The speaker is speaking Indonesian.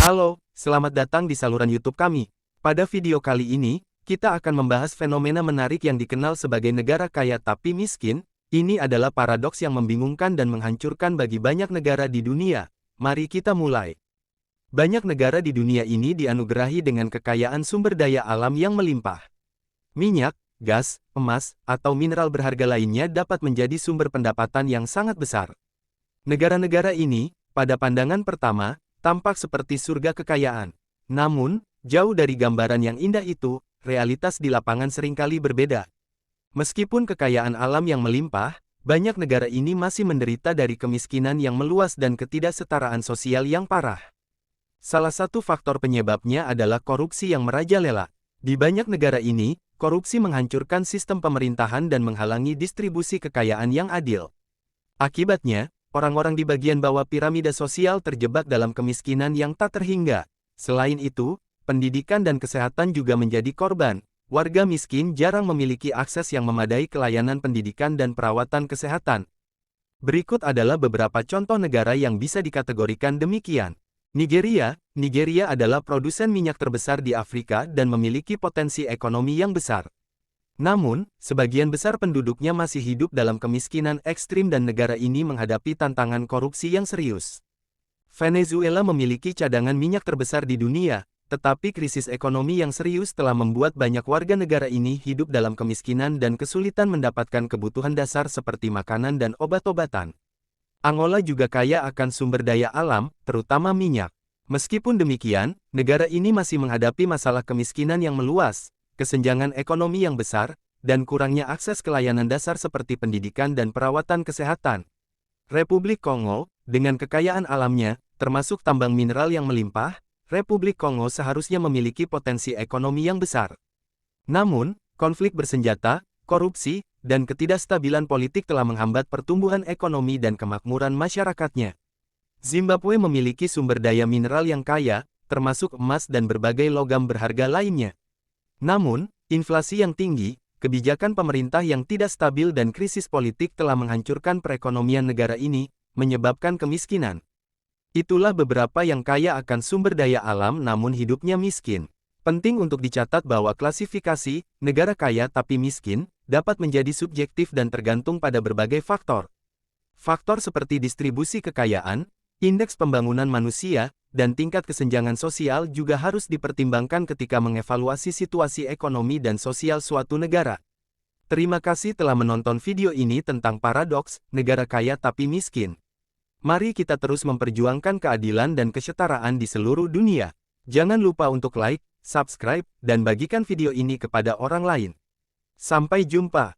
Halo, selamat datang di saluran YouTube kami. Pada video kali ini, kita akan membahas fenomena menarik yang dikenal sebagai negara kaya tapi miskin. Ini adalah paradoks yang membingungkan dan menghancurkan bagi banyak negara di dunia. Mari kita mulai. Banyak negara di dunia ini dianugerahi dengan kekayaan sumber daya alam yang melimpah. Minyak, gas, emas, atau mineral berharga lainnya dapat menjadi sumber pendapatan yang sangat besar. Negara-negara ini, pada pandangan pertama, tampak seperti surga kekayaan. Namun, jauh dari gambaran yang indah itu, realitas di lapangan seringkali berbeda. Meskipun kekayaan alam yang melimpah, banyak negara ini masih menderita dari kemiskinan yang meluas dan ketidaksetaraan sosial yang parah. Salah satu faktor penyebabnya adalah korupsi yang merajalela. Di banyak negara ini, korupsi menghancurkan sistem pemerintahan dan menghalangi distribusi kekayaan yang adil. Akibatnya, orang-orang di bagian bawah piramida sosial terjebak dalam kemiskinan yang tak terhingga. Selain itu, pendidikan dan kesehatan juga menjadi korban. Warga miskin jarang memiliki akses yang memadai ke layanan pendidikan dan perawatan kesehatan. Berikut adalah beberapa contoh negara yang bisa dikategorikan demikian. Nigeria adalah produsen minyak terbesar di Afrika dan memiliki potensi ekonomi yang besar. Namun, sebagian besar penduduknya masih hidup dalam kemiskinan ekstrim dan negara ini menghadapi tantangan korupsi yang serius. Venezuela memiliki cadangan minyak terbesar di dunia, tetapi krisis ekonomi yang serius telah membuat banyak warga negara ini hidup dalam kemiskinan dan kesulitan mendapatkan kebutuhan dasar seperti makanan dan obat-obatan. Angola juga kaya akan sumber daya alam, terutama minyak. Meskipun demikian, negara ini masih menghadapi masalah kemiskinan yang meluas, kesenjangan ekonomi yang besar, dan kurangnya akses ke layanan dasar seperti pendidikan dan perawatan kesehatan. Republik Kongo, dengan kekayaan alamnya, termasuk tambang mineral yang melimpah, Republik Kongo seharusnya memiliki potensi ekonomi yang besar. Namun, konflik bersenjata, korupsi, dan ketidakstabilan politik telah menghambat pertumbuhan ekonomi dan kemakmuran masyarakatnya. Zimbabwe memiliki sumber daya mineral yang kaya, termasuk emas dan berbagai logam berharga lainnya. Namun, inflasi yang tinggi, kebijakan pemerintah yang tidak stabil dan krisis politik telah menghancurkan perekonomian negara ini, menyebabkan kemiskinan. Itulah beberapa yang kaya akan sumber daya alam namun hidupnya miskin. Penting untuk dicatat bahwa klasifikasi negara kaya tapi miskin dapat menjadi subjektif dan tergantung pada berbagai faktor. Faktor seperti distribusi kekayaan, indeks pembangunan manusia, dan tingkat kesenjangan sosial juga harus dipertimbangkan ketika mengevaluasi situasi ekonomi dan sosial suatu negara. Terima kasih telah menonton video ini tentang paradoks negara kaya tapi miskin. Mari kita terus memperjuangkan keadilan dan kesetaraan di seluruh dunia. Jangan lupa untuk like, subscribe, dan bagikan video ini kepada orang lain. Sampai jumpa.